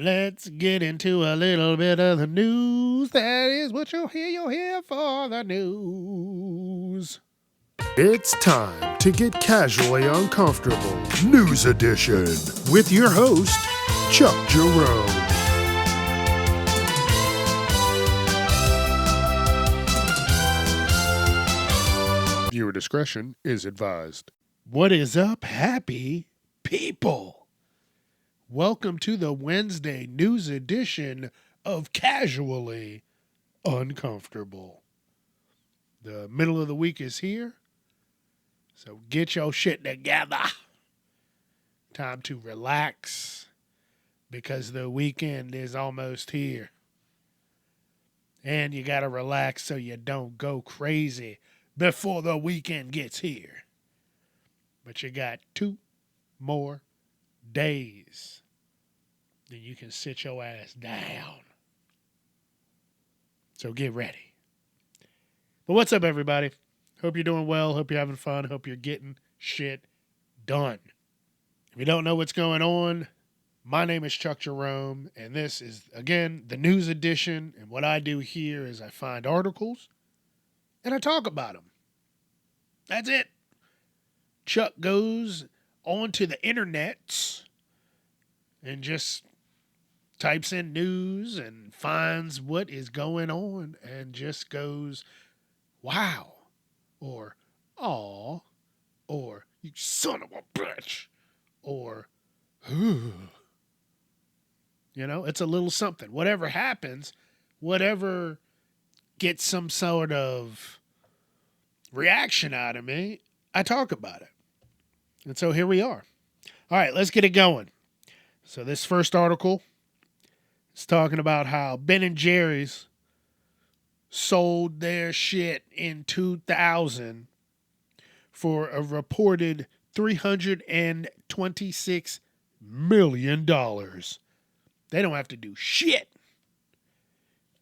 Let's get into a little bit of the news. That is what you'll hear. You'll hear for the news. It's time to get casually uncomfortable. News Edition with your host, Chuck Jerome. Viewer discretion is advised. What is up, happy people? Welcome to the Wednesday news edition of Casually Uncomfortable. The middle of the week is here, so get your shit together. Time to relax because the weekend is almost here. And you gotta relax so you don't go crazy before the weekend gets here. But you got 2 more days. Then you can sit your ass down. So get ready. But what's up, everybody? Hope you're doing well. Hope you're having fun. Hope you're getting shit done. If you don't know what's going on, my name is Chuck Jerome, and this is, again, the news edition. And what I do here is I find articles and I talk about them. That's it. Chuck goes onto the internets and just types in news and finds what is going on and just goes, wow, or aw, or you son of a bitch, or ooh. You know, it's a little something. Whatever happens, whatever gets some sort of reaction out of me, I talk about it. And so here we are. All right, let's get it going. So this first article is talking about how Ben & Jerry's sold their shit in 2000 for a reported $326 million. They don't have to do shit.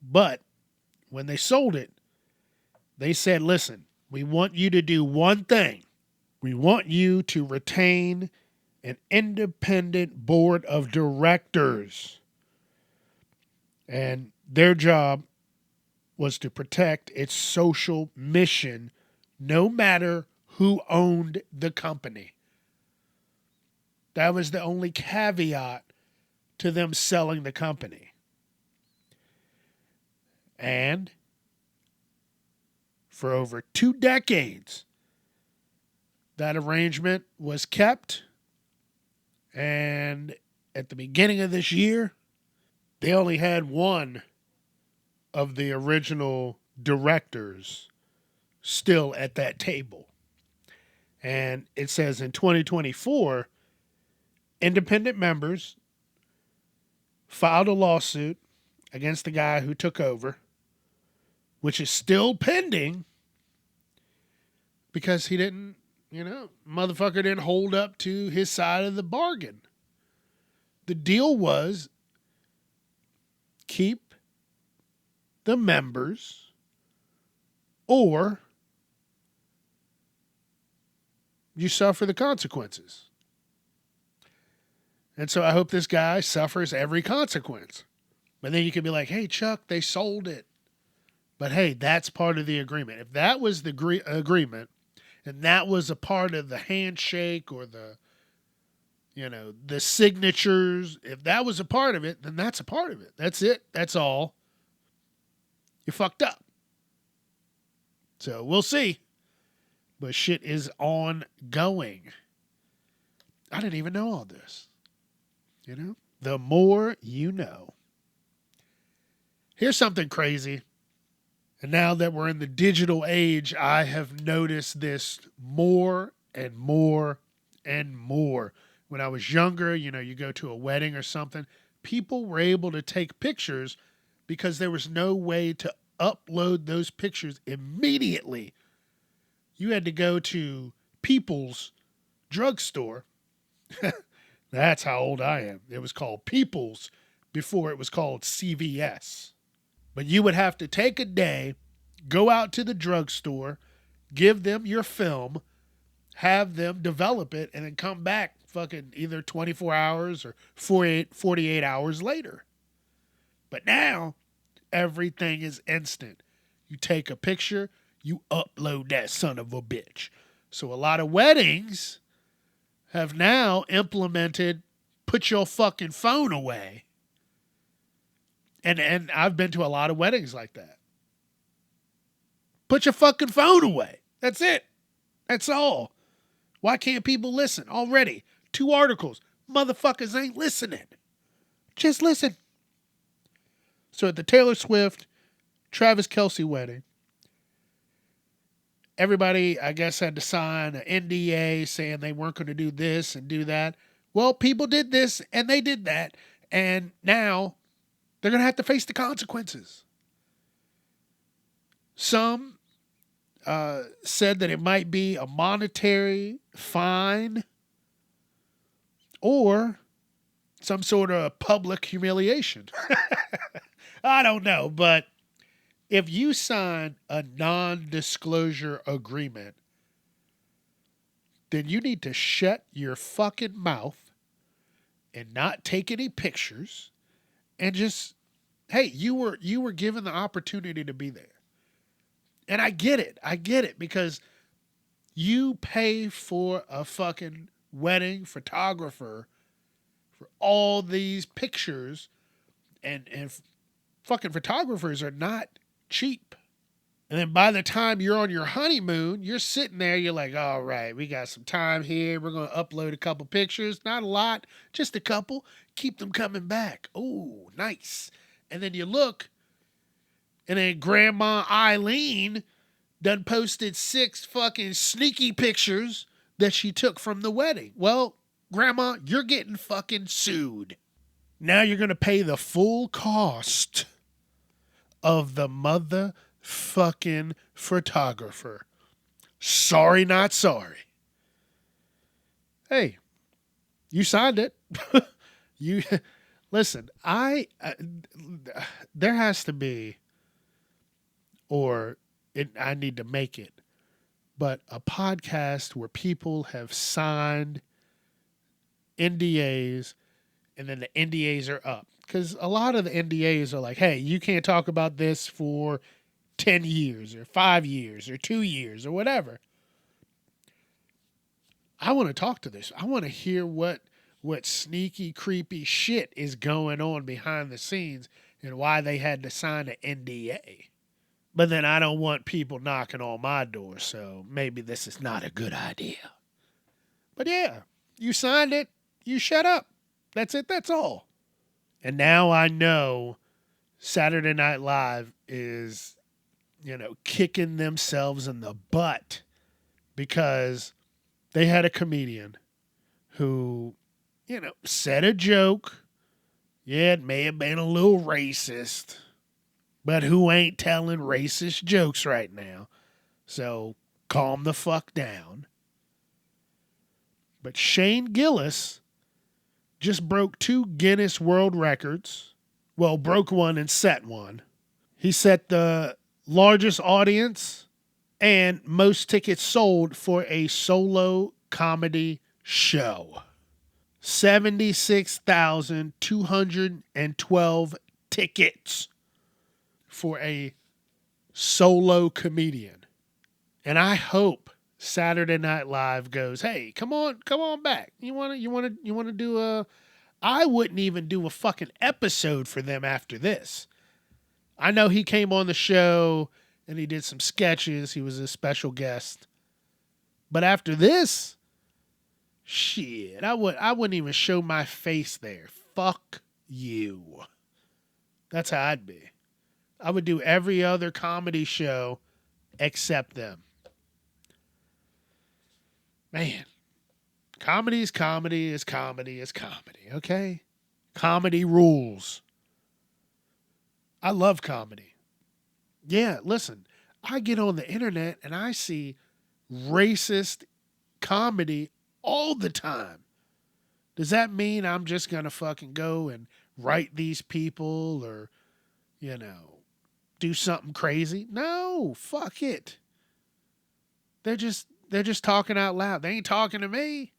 But when they sold it, they said, listen, we want you to do one thing. We want you to retain an independent board of directors. And their job was to protect its social mission no matter who owned the company. That was the only caveat to them selling the company. And for over 2 decades, that arrangement was kept. And at the beginning of this year, they only had one of the original directors still at that table. And it says in 2024, independent members filed a lawsuit against the guy who took over, which is still pending because he didn't, motherfucker didn't hold up to his side of the bargain. The deal was keep the members or you suffer the consequences. And so I hope this guy suffers every consequence. But then you can be like, hey, Chuck, they sold it. But hey, that's part of the agreement. If that was the agreement and that was a part of the handshake or the signatures, if that was a part of it, then that's a part of it. That's it. That's all. You fucked up. So we'll see. But shit is ongoing. I didn't even know all this. The more you know. Here's something crazy. And now that we're in the digital age, I have noticed this more and more and more. When I was younger, you go to a wedding or something, people were able to take pictures because there was no way to upload those pictures immediately. You had to go to People's Drugstore. That's how old I am. It was called People's before it was called CVS. But you would have to take a day, go out to the drugstore, give them your film, have them develop it, and then come back fucking either 24 hours or 48 hours later. But now, everything is instant. You take a picture, you upload that son of a bitch. So a lot of weddings have now implemented put your fucking phone away. And I've been to a lot of weddings like that. Put your fucking phone away. That's it. That's all. Why can't people listen already? 2 articles. Motherfuckers ain't listening. Just listen. So at the Taylor Swift, Travis Kelce wedding, everybody, I guess, had to sign an NDA saying they weren't going to do this and do that. Well, people did this and they did that. And now they're going to have to face the consequences. Some said that it might be a monetary fine or some sort of public humiliation. I don't know, but if you sign a non-disclosure agreement, then you need to shut your fucking mouth and not take any pictures and just, hey, you were given the opportunity to be there. And I get it because you pay for a fucking wedding photographer for all these pictures and fucking photographers are not cheap. And then by the time you're on your honeymoon, you're sitting there, you're like, all right, we got some time here. We're going to upload a couple pictures. Not a lot, just a couple. Keep them coming back. Oh, nice. And then you look, and then Grandma Eileen done posted 6 fucking sneaky pictures that she took from the wedding. Well, Grandma, you're getting fucking sued. Now you're going to pay the full cost of the motherfucking photographer. Sorry, not sorry. Hey, you signed it. You listen, there has to be, or I need to make it, but a podcast where people have signed NDAs and then the NDAs are up. Because a lot of the NDAs are like, hey, you can't talk about this for 10 years or 5 years or 2 years or whatever. I want to talk to this. I want to hear what sneaky, creepy shit is going on behind the scenes and why they had to sign an NDA. But then I don't want people knocking on my door, so maybe this is not a good idea. But yeah, you signed it. You shut up. That's it. That's all. And now I know Saturday Night Live is, kicking themselves in the butt because they had a comedian who, said a joke. Yeah, it may have been a little racist, but who ain't telling racist jokes right now? So calm the fuck down. But Shane Gillis just broke 2 Guinness World Records. Well, broke one and set one. He set the largest audience and most tickets sold for a solo comedy show. 76,212 tickets for a solo comedian. And I hope Saturday Night Live goes, hey, come on back. You want to do a, I wouldn't even do a fucking episode for them after this. I know he came on the show and he did some sketches. He was a special guest. But after this, shit, I wouldn't even show my face there. Fuck you. That's how I'd be. I would do every other comedy show except them. Man, comedy is comedy is comedy is comedy, okay? Comedy rules. I love comedy. Yeah, listen, I get on the internet and I see racist comedy all the time. Does that mean I'm just going to fucking go and write these people or, do something crazy? No, fuck it. They're just talking out loud. They ain't talking to me.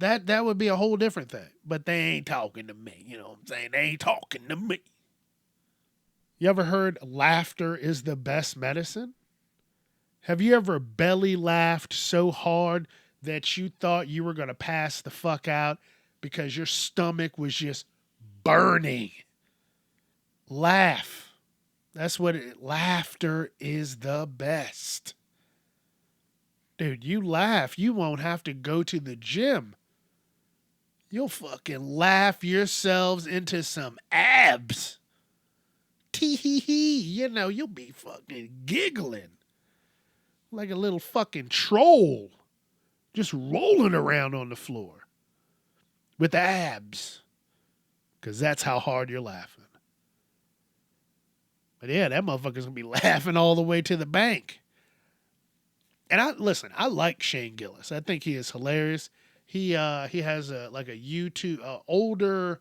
That would be a whole different thing. But they ain't talking to me. You know what I'm saying? They ain't talking to me. You ever heard laughter is the best medicine? Have you ever belly laughed so hard that you thought you were going to pass the fuck out because your stomach was just burning? Laugh. Laughter is the best. Dude, you laugh, you won't have to go to the gym. You'll fucking laugh yourselves into some abs. Tee-hee-hee. You know, you'll be fucking giggling like a little fucking troll just rolling around on the floor with abs, because that's how hard you're laughing. But yeah, that motherfucker's gonna be laughing all the way to the bank. And I like Shane Gillis. I think he is hilarious. He has a YouTube older.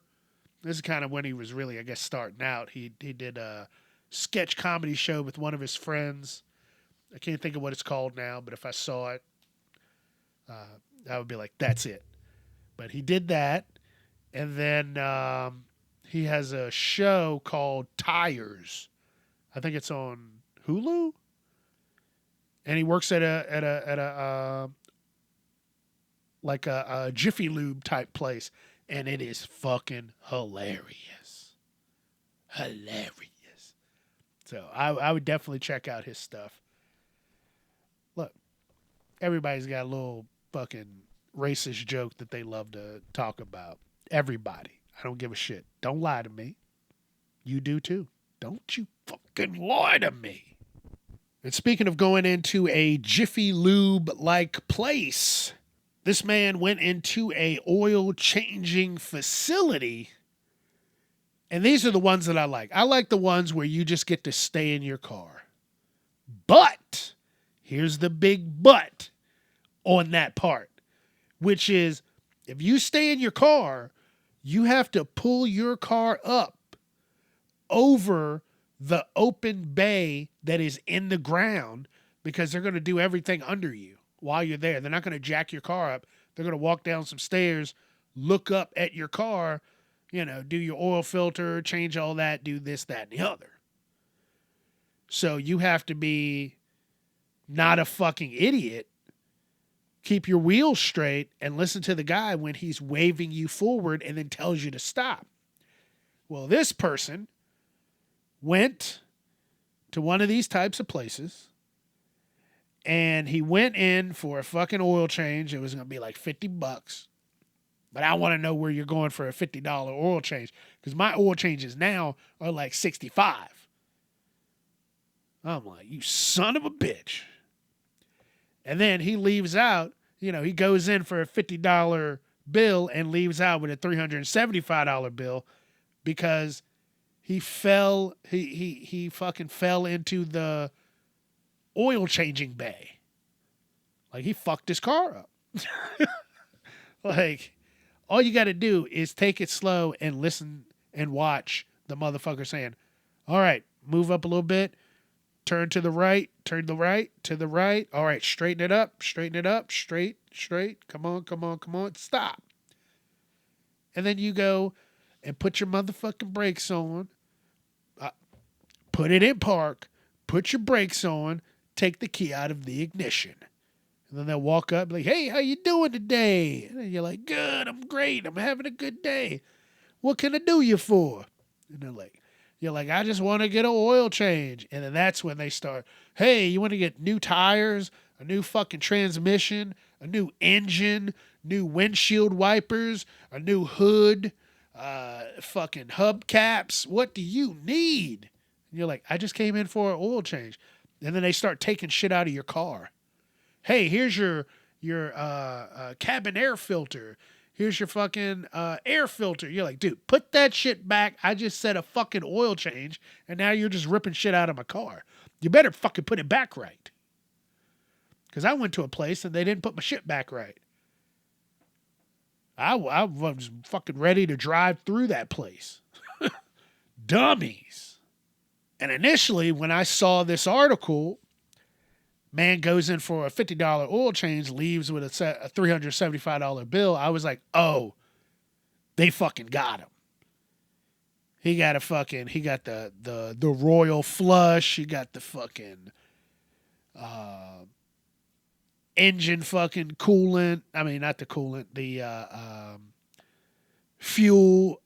This is kind of when he was really, I guess, starting out. He did a sketch comedy show with one of his friends. I can't think of what it's called now, but if I saw it, I would be like, that's it. But he did that, and then he has a show called Tires. I think it's on Hulu, and he works at a Jiffy Lube type place, and it is fucking hilarious. Hilarious. So I would definitely check out his stuff. Look, everybody's got a little fucking racist joke that they love to talk about. Everybody. I don't give a shit. Don't lie to me. You do too. Don't you fucking lie to me. And speaking of going into a Jiffy Lube-like place, this man went into a oil changing facility. And these are the ones that I like. I like the ones where you just get to stay in your car. But here's the big but on that part, which is if you stay in your car, you have to pull your car up over the open bay that is in the ground, because they're going to do everything under you while you're there. They're not going to jack your car up. They're going to walk down some stairs, look up at your car, you know, do your oil filter, change all that, do this, that, and the other. So you have to be not a fucking idiot. Keep your wheels straight and listen to the guy when he's waving you forward and then tells you to stop. Well, this person went to one of these types of places, and he went in for a fucking oil change. It was going to be like $50. But I want to know where you're going for a $50 oil change, because my oil changes now are like $65. I'm like, you son of a bitch. And then he leaves out, you know, he goes in for a $50 bill and leaves out with a $375 bill because he fucking fell into the oil changing bay. Like, he fucked his car up. Like, all you got to do is take it slow and listen and watch the motherfucker saying, all right, move up a little bit, turn to the right, turn the right, to the right. All right, straighten it up, straight. Come on, stop. And then you go and put your motherfucking brakes on, put it in park, put your brakes on, take the key out of the ignition. And then they'll walk up like, hey, how you doing today? And you're like, good, I'm great, I'm having a good day. What can I do you for? And you're like, I just want to get an oil change. And then that's when they start, hey, you want to get new tires, a new fucking transmission, a new engine, new windshield wipers, a new hood, fucking hubcaps. What do you need? And you're like, I just came in for an oil change. And then they start taking shit out of your car. Hey, here's your cabin air filter. Here's your fucking air filter. You're like, dude, put that shit back. I just said a fucking oil change, and now you're just ripping shit out of my car. You better fucking put it back right. Because I went to a place, and they didn't put my shit back right. I was fucking ready to drive through that place. Dummies. And initially, when I saw this article, Man goes in for a $50 oil change, leaves with a $375 bill. I was like, oh, they fucking got him. He got the royal flush. He got the fucking engine fucking coolant. I mean, not the coolant, the fuel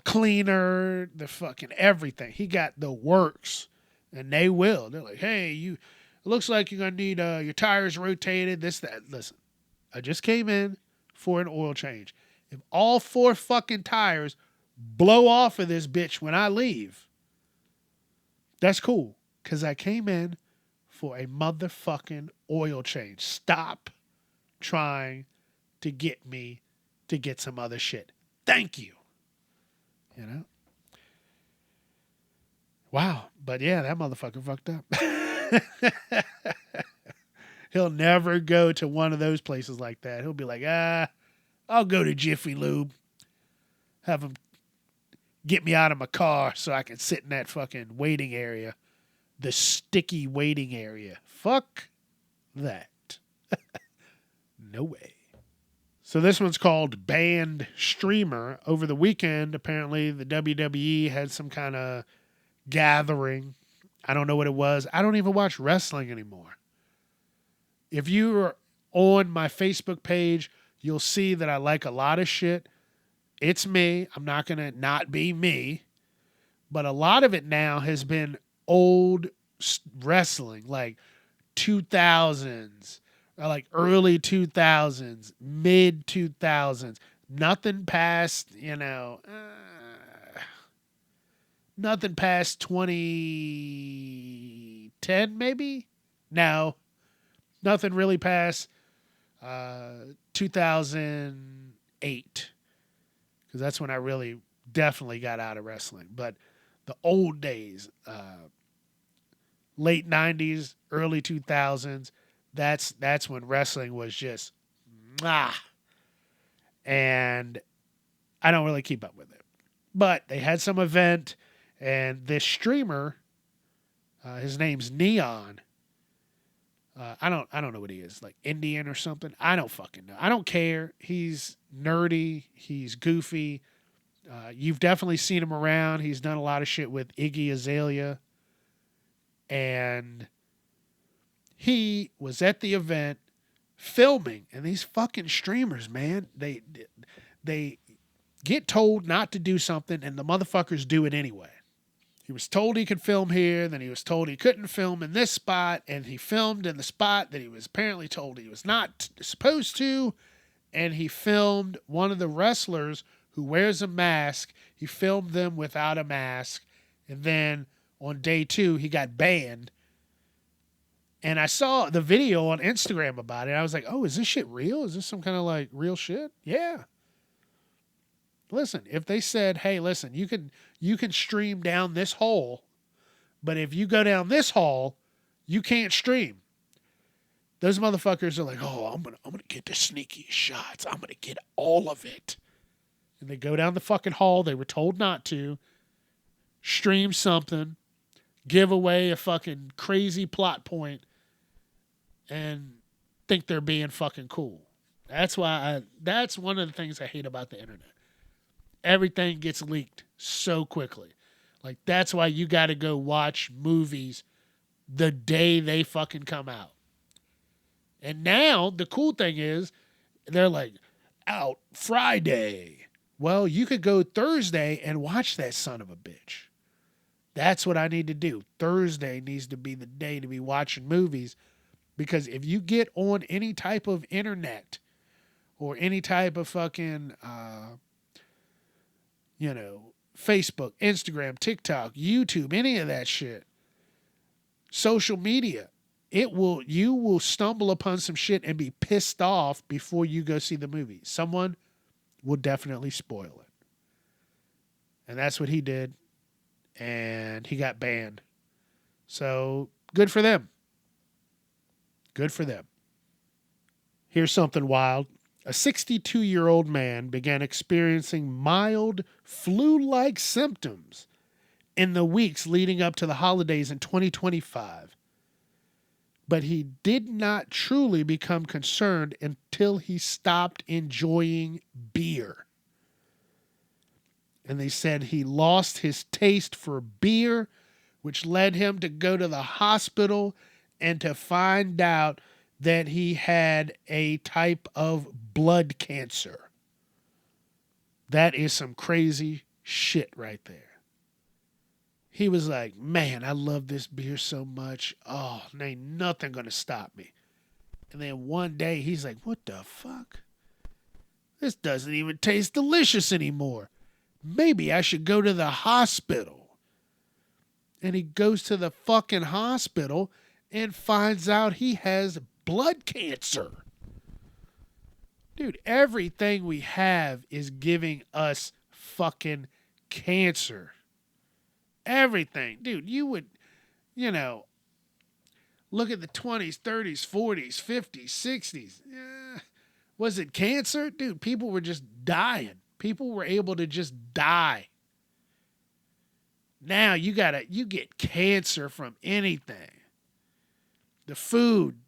cleaner, the fucking everything. He got the works, and they will. They're like, hey, it looks like you're going to need your tires rotated, this, that. Listen, I just came in for an oil change. If all 4 fucking tires blow off of this bitch when I leave, that's cool. Because I came in for a motherfucking oil change. Stop trying to get me to get some other shit. Thank you. You know? Wow. But yeah, that motherfucker fucked up. He'll never go to one of those places like that. He'll be like, I'll go to Jiffy Lube. Have him get me out of my car so I can sit in that fucking waiting area. The sticky waiting area. Fuck that. No way. So this one's called Banned Streamer. Over the weekend, apparently the WWE had some kind of gathering. I don't know what it was. I don't even watch wrestling anymore. If you're on my Facebook page, you'll see that I like a lot of shit. It's me. I'm not going to not be me. But a lot of it now has been old wrestling, like 2000s, or like early 2000s, mid 2000s. Nothing past, nothing past 2010 maybe? No. Nothing really past 2008. Because that's when I really definitely got out of wrestling. But the old days, late 90s, early 2000s, that's when wrestling was just and I don't really keep up with it. But they had some event, and this streamer, his name's Neon. I don't know what he is, like Indian or something. I don't fucking know. I don't care. He's nerdy. He's goofy. You've definitely seen him around. He's done a lot of shit with Iggy Azalea. And he was at the event filming. And these fucking streamers, man, they get told not to do something, and the motherfuckers do it anyway. He was told he could film here, then he was told he couldn't film in this spot, and he filmed in the spot that he was apparently told he was not supposed to, and he filmed one of the wrestlers who wears a mask. He filmed them without a mask, and then on day 2, he got banned. And I saw the video on Instagram about it. I was like, oh, is this shit real? Is this some kind of like real shit? Yeah. Listen, if they said, hey, listen, you can stream down this hole, but if you go down this hall, you can't stream. Those motherfuckers are like, oh, I'm gonna get the sneakiest shots. I'm gonna get all of it. And they go down the fucking hall they were told not to, stream something, give away a fucking crazy plot point, and think they're being fucking cool. That's one of the things I hate about the internet. Everything gets leaked so quickly. Like, that's why you got to go watch movies the day they fucking come out. And now, the cool thing is, they're like, out Friday. Well, you could go Thursday and watch that son of a bitch. That's what I need to do. Thursday needs to be the day to be watching movies. Because if you get on any type of internet or any type of fucking... Facebook, Instagram, TikTok, YouTube, any of that shit, social media, you will stumble upon some shit and be pissed off before you go see the movie. Someone will definitely spoil it. And that's what he did. And he got banned. So good for them. Good for them. Here's something wild. A 62-year-old man began experiencing mild flu-like symptoms in the weeks leading up to the holidays in 2025. but he did not truly become concerned until he stopped enjoying beer. And they said he lost his taste for beer, which led him to go to the hospital and to find out that he had a type of blood cancer. That is some crazy shit right there. He was like, man, I love this beer so much. Oh, ain't nothing going to stop me. And then one day he's like, what the fuck? This doesn't even taste delicious anymore. Maybe I should go to the hospital. And he goes to the fucking hospital and finds out he has blood cancer. Dude, everything we have is giving us fucking cancer. Everything. Dude, you would, look at the 20s, 30s, 40s, 50s, 60s. Was it cancer? Dude, people were just dying. People were able to just die. Now you get cancer from anything. The food,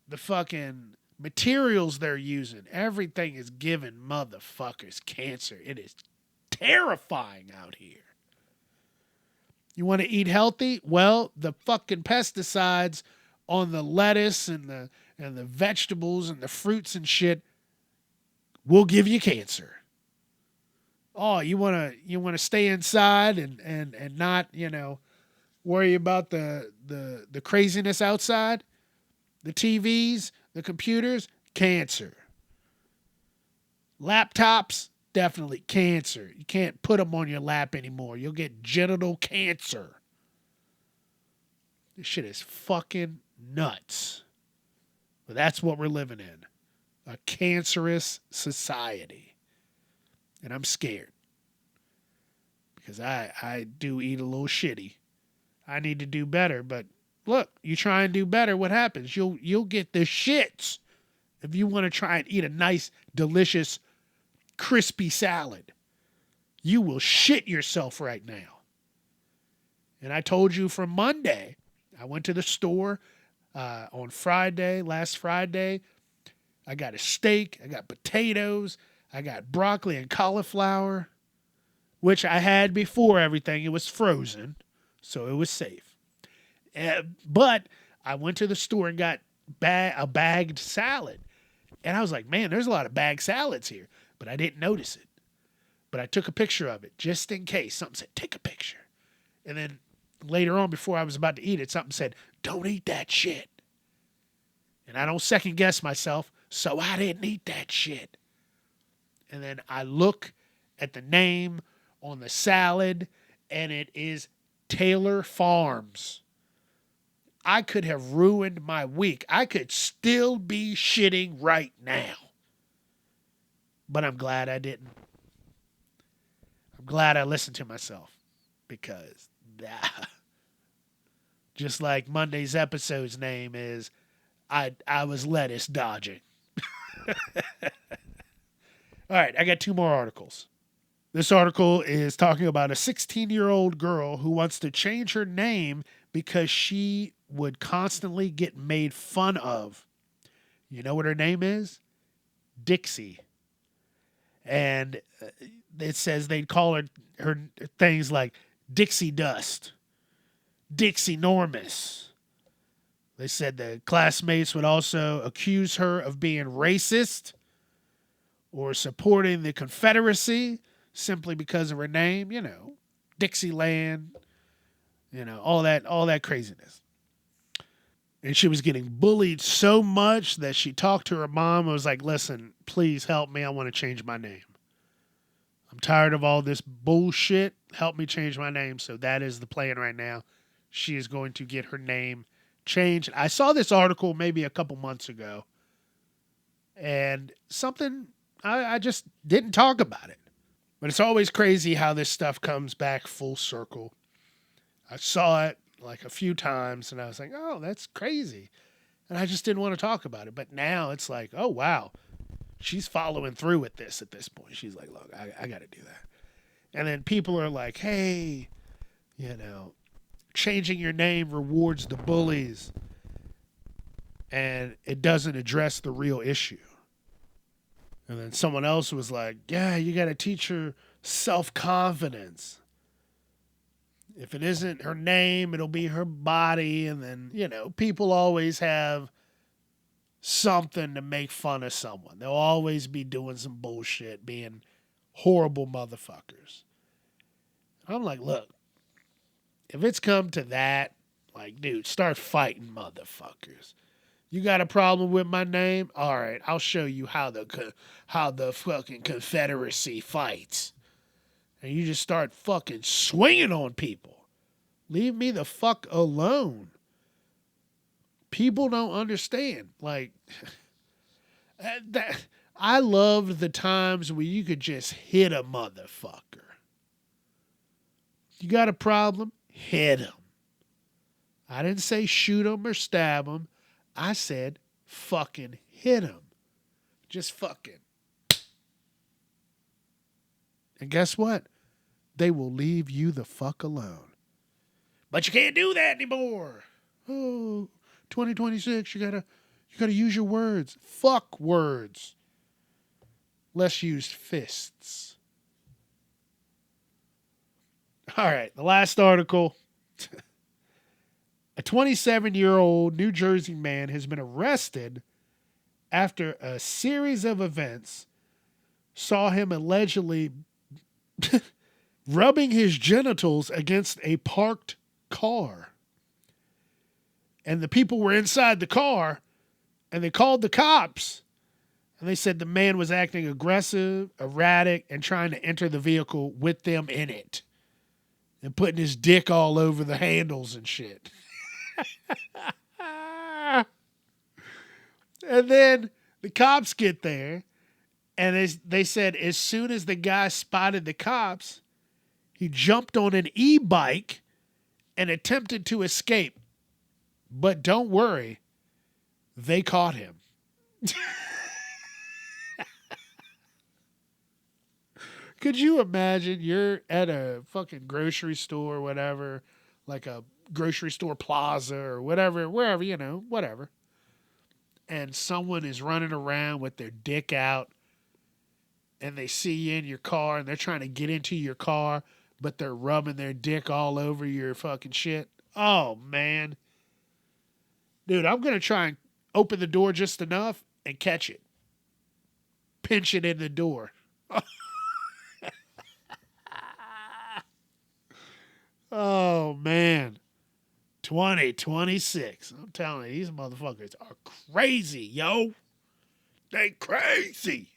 the fucking materials they're using, everything is giving motherfuckers cancer. It is terrifying out here. You want to eat healthy? Well, the fucking pesticides on the lettuce and the vegetables and the fruits and shit will give you cancer. Oh, you want to stay inside and not, worry about the craziness outside? The TVs, the computers, cancer. Laptops, definitely cancer. You can't put them on your lap anymore. You'll get genital cancer. This shit is fucking nuts. But that's what we're living in. A cancerous society. And I'm scared. Because I do eat a little shitty. I need to do better. But look, you try and do better, what happens? You'll get the shits if you want to try and eat a nice, delicious, crispy salad. You will shit yourself right now. And I told you from Monday, I went to the store on Friday, last Friday. I got a steak. I got potatoes. I got broccoli and cauliflower, which I had before everything. It was frozen, so it was safe. But I went to the store and got a bagged salad. And I was like, man, there's a lot of bagged salads here. But I didn't notice it. But I took a picture of it just in case. Something said, take a picture. And then later on, before I was about to eat it, something said, don't eat that shit. And I don't second guess myself, so I didn't eat that shit. And then I look at the name on the salad, and it is Taylor Farms. I could have ruined my week. I could still be shitting right now. But I'm glad I didn't. I'm glad I listened to myself. Because just like Monday's episode's name is, I was lettuce dodging. All right, I got two more articles. This article is talking about a 16-year-old girl who wants to change her name because she would constantly get made fun of. You know what her name is? Dixie. And it says they'd call her things like Dixie Dust, Dixie Normus. They said the classmates would also accuse her of being racist or supporting the Confederacy simply because of her name, Dixieland, all that craziness. And she was getting bullied so much that she talked to her mom and was like, listen, please help me. I want to change my name. I'm tired of all this bullshit. Help me change my name. So that is the plan right now. She is going to get her name changed. I saw this article maybe a couple months ago. And something, I just didn't talk about it. But it's always crazy how this stuff comes back full circle. I saw it like a few times and I was like, oh, that's crazy. And I just didn't want to talk about it. But now it's like, oh, wow. She's following through with this at this point. She's like, look, I got to do that. And then people are like, hey, changing your name rewards the bullies. and it doesn't address the real issue. And then someone else was like, yeah, you got to teach her self-confidence. If it isn't her name, it'll be her body. And then, people always have something to make fun of someone. They'll always be doing some bullshit, being horrible motherfuckers. I'm like, look, if it's come to that, like, dude, start fighting motherfuckers. You got a problem with my name? All right, I'll show you how the fucking Confederacy fights. And you just start fucking swinging on people. Leave me the fuck alone. People don't understand. Like, I loved the times where you could just hit a motherfucker. You got a problem? Hit him. I didn't say shoot him or stab him. I said fucking hit him. Just fucking. And guess what? They will leave you the fuck alone. But you can't do that anymore. Oh, 2026, you gotta use your words. Fuck words. Let's use fists. All right, the last article. A 27-year-old New Jersey man has been arrested after a series of events saw him allegedly rubbing his genitals against a parked car. And the people were inside the car, and they called the cops. And they said the man was acting aggressive, erratic, and trying to enter the vehicle with them in it. And putting his dick all over the handles and shit. And then the cops get there, and they said as soon as the guy spotted the cops, he jumped on an e-bike and attempted to escape. But don't worry, they caught him. Could you imagine you're at a fucking grocery store or whatever, like a grocery store plaza or whatever, wherever, whatever. And someone is running around with their dick out and they see you in your car and they're trying to get into your car, but they're rubbing their dick all over your fucking shit. Oh, man. Dude, I'm going to try and open the door just enough and catch it. Pinch it in the door. Oh, man. 2026. I'm telling you, these motherfuckers are crazy, yo. They crazy.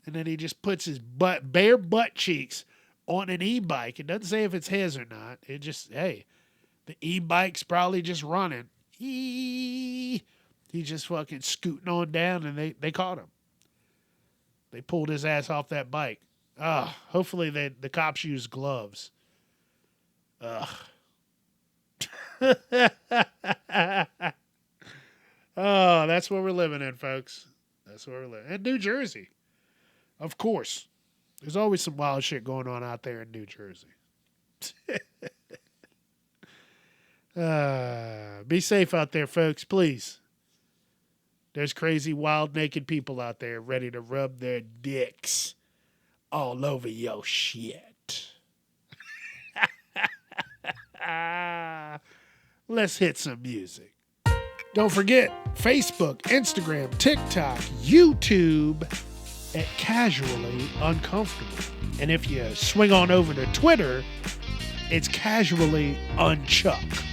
And then he just puts his bare butt cheeks on an e-bike. It doesn't say if it's his or not. It just, hey, the e-bike's probably just running. He's just fucking scooting on down, and they caught him. They pulled his ass off that bike. Hopefully the cops use gloves. Ugh. Oh, that's what we're living in, folks. That's where we're living. And New Jersey. Of course. There's always some wild shit going on out there in New Jersey. Be safe out there, folks, please. There's crazy, wild, naked people out there ready to rub their dicks all over your shit. Let's hit some music. Don't forget, Facebook, Instagram, TikTok, YouTube at Casually Uncomfortable. And if you swing on over to Twitter, it's Casually Unchuck.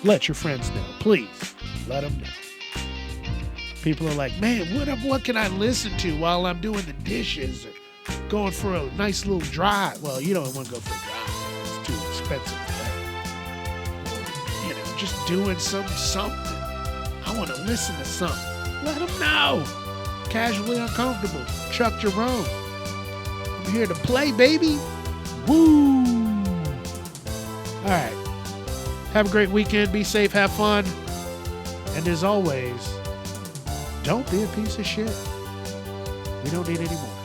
Let your friends know. Please, let them know. People are like, man, what can I listen to while I'm doing the dishes or going for a nice little drive? Well, you don't want to go for a drive. It's too expensive for that. Just doing something. I want to listen to something. Let them know. Casually Uncomfortable. Chuck Jerome. I'm here to play, baby. Woo! All right. Have a great weekend. Be safe. Have fun. And as always, don't be a piece of shit. We don't need any more.